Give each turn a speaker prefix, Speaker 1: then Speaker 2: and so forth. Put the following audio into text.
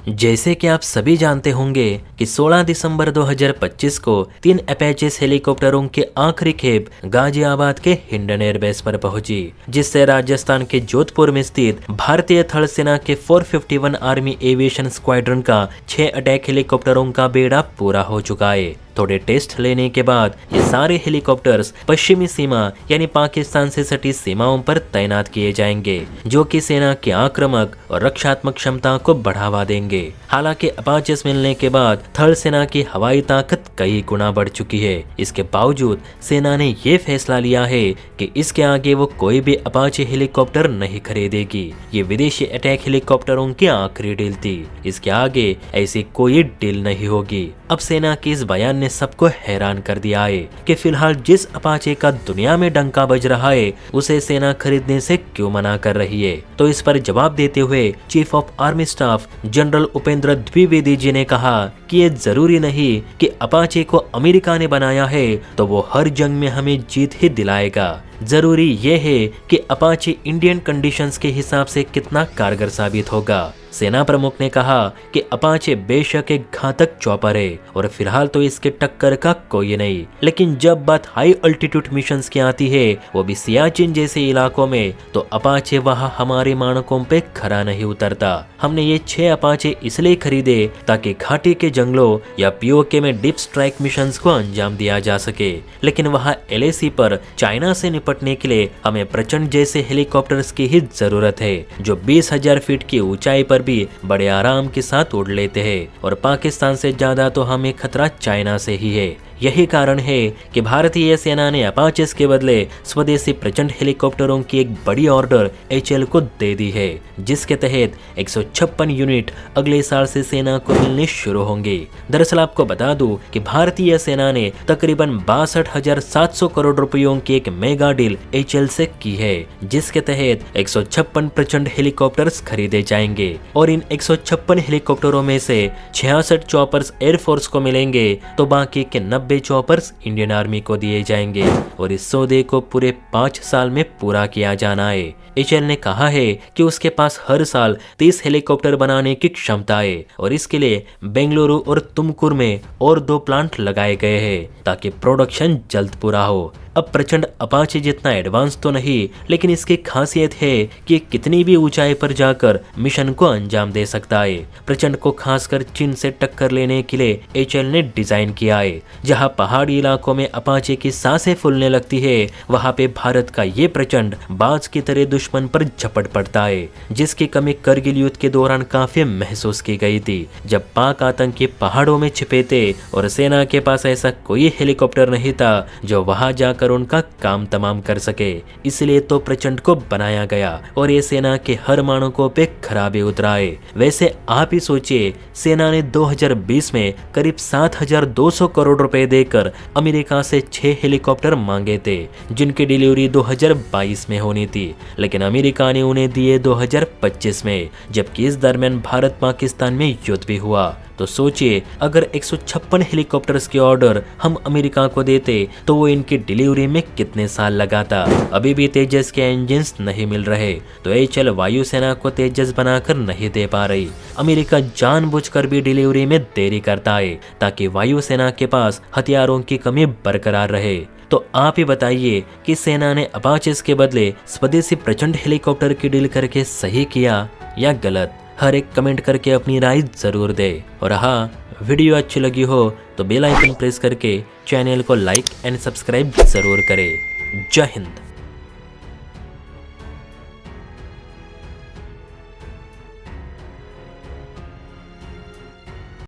Speaker 1: जैसे कि आप सभी जानते होंगे कि 16 दिसंबर 2025 को 3 अपैचेस हेलीकॉप्टरों की आखिरी खेप गाजियाबाद के हिंडन एयरबेस पर पहुंची, जिससे राजस्थान के जोधपुर में स्थित भारतीय थल सेना के 451 आर्मी एविएशन स्क्वाड्रन का 6 अटैक हेलीकॉप्टरों का बेड़ा पूरा हो चुका है। थोड़े टेस्ट लेने के बाद ये सारे हेलीकॉप्टर्स पश्चिमी सीमा यानी पाकिस्तान से सटी सीमाओं पर तैनात किए जाएंगे, जो कि सेना की आक्रामक और रक्षात्मक क्षमता को बढ़ावा देंगे। हालांकि अपाचेस मिलने के बाद थल सेना की हवाई ताकत कई गुना बढ़ चुकी है। इसके बावजूद सेना ने ये फैसला लिया है कि इसके आगे वो कोई भी अपाचे हेलीकॉप्टर नहीं खरीदेगी। ये विदेशी अटैक हेलीकॉप्टरों की आखिरी डील थी। इसके आगे ऐसी कोई डील नहीं होगी। अब सेना के इस बयान ने सबको हैरान कर दिया है कि फिलहाल जिस अपाचे का दुनिया में डंका बज रहा है उसे सेना खरीदने से क्यों मना कर रही है। तो इस पर जवाब देते हुए chief of army staff general Upendra Dwivedi ji ने कहा कि ये जरूरी नहीं कि अपाचे को अमेरिका ने बनाया है तो वो हर जंग में हमें जीत ही दिलाएगा। जरूरी ये है कि अपाचे इंडियन कंडीशंस के हिसाब से कितना कारगर साबित होगा। सेना प्रमुख ने कहा कि अपाचे बेशक एक घातक चॉपर है और फिलहाल तो इसके टक्कर का कोई नहीं, लेकिन जब बात हाई अल्टीट्यूड मिशंस की आती है, वो भी सियाचिन जैसे इलाकों में, तो अपाचे वहां हमारे मानकों पे खरा नहीं उतरता। हमने ये 6 अपाचे इसलिए खरीदे ताकि घाटी के जंगलों या पीओके में डीप स्ट्राइक मिशंस को अंजाम दिया जा सके, लेकिन वहां एलएसी पर चाइना से निपटने के लिए हमें प्रचंड जैसे हेलीकॉप्टर्स की ही जरूरत है, जो 20,000 फीट की ऊंचाई पर भी बड़े आराम के साथ उड़ लेते हैं। और पाकिस्तान से ज्यादा तो हमें खतरा चाइना से ही है। यही कारण है कि भारतीय सेना ने अपाचेस के बदले स्वदेशी प्रचंड हेलीकॉप्टरों की एक बड़ी ऑर्डर एचएल को दे दी है, जिसके तहत 156 यूनिट अगले साल से सेना को मिलने शुरू होंगे। दरअसल आपको बता दूं कि भारतीय सेना ने तकरीबन 62,700 करोड़ रुपयों की एक मेगा डील एचएल से की है, जिसके तहत 156 प्रचंड हेलीकॉप्टर्स खरीदे जाएंगे और इन 156 हेलीकॉप्टरों में से 66 चॉपर्स एयरफोर्स को मिलेंगे, तो बाकी के 90 चॉपर्स इंडियन आर्मी को दिए जाएंगे और इस सौदे को पूरे 5 साल में पूरा किया जाना है। एचएल ने कहा है कि उसके पास हर साल 30 हेलीकॉप्टर बनाने की क्षमता है और इसके लिए बेंगलुरु और तुमकुर में और 2 प्लांट लगाए गए हैं ताकि प्रोडक्शन जल्द पूरा हो। अब प्रचंड अपाचे जितना एडवांस तो नहीं, लेकिन इसकी खासियत है कि कितनी भी ऊंचाई पर जाकर मिशन को अंजाम दे सकता है। प्रचंड को खासकर चीन से टक्कर लेने के लिए एचएल ने डिजाइन किया है। जहां पहाड़ी इलाकों में अपाचे की सांसें फूलने लगती है, वहां पे भारत का ये प्रचंड बाज की तरह दुश्मन पर झपट पड़ता है, जिसकी कमी करगिल युद्ध के दौरान काफी महसूस की गई थी, जब पाक आतंकी पहाड़ों में छिपे थे और सेना के पास ऐसा कोई हेलीकॉप्टर नहीं था जो वहां जाकर उनका काम तमाम कर सके। इसलिए तो प्रचंड को बनाया गया और ये सेना के हर मानकों पे खराबी उतरा है। वैसे आप ही सोचिए, सेना ने 2020 में करीब 7,200 करोड़ रुपए देकर अमेरिका से 6 हेलीकॉप्टर मांगे थे, जिनकी डिलीवरी 2022 में होनी थी, लेकिन अमेरिका ने उन्हें दिए 2025 में, जबकि इस दरमियान भारत पाकिस्तान में युद्ध भी हुआ। तो सोचिए, अगर 156 हेलीकॉप्टर्स के ऑर्डर हम अमेरिका को देते तो वो इनकी डिलीवरी में कितने साल लगाता। अभी भी तेजस के इंजन्स नहीं मिल रहे, तो एचएल वायुसेना को तेजस बनाकर नहीं दे पा रही। अमेरिका जानबूझकर भी डिलीवरी में देरी करता है ताकि वायुसेना के पास हथियारों की कमी बरकरार रहे। तो आप ही बताइए कि सेना ने अपाचेस के बदले स्वदेशी प्रचंड हेलीकॉप्टर की डील करके सही किया या गलत? हर एक कमेंट करके अपनी राय जरूर दे। और हाँ, वीडियो अच्छी लगी हो तो बेल आइकन प्रेस करके चैनल को लाइक एंड सब्सक्राइब जरूर करें। जय हिंद।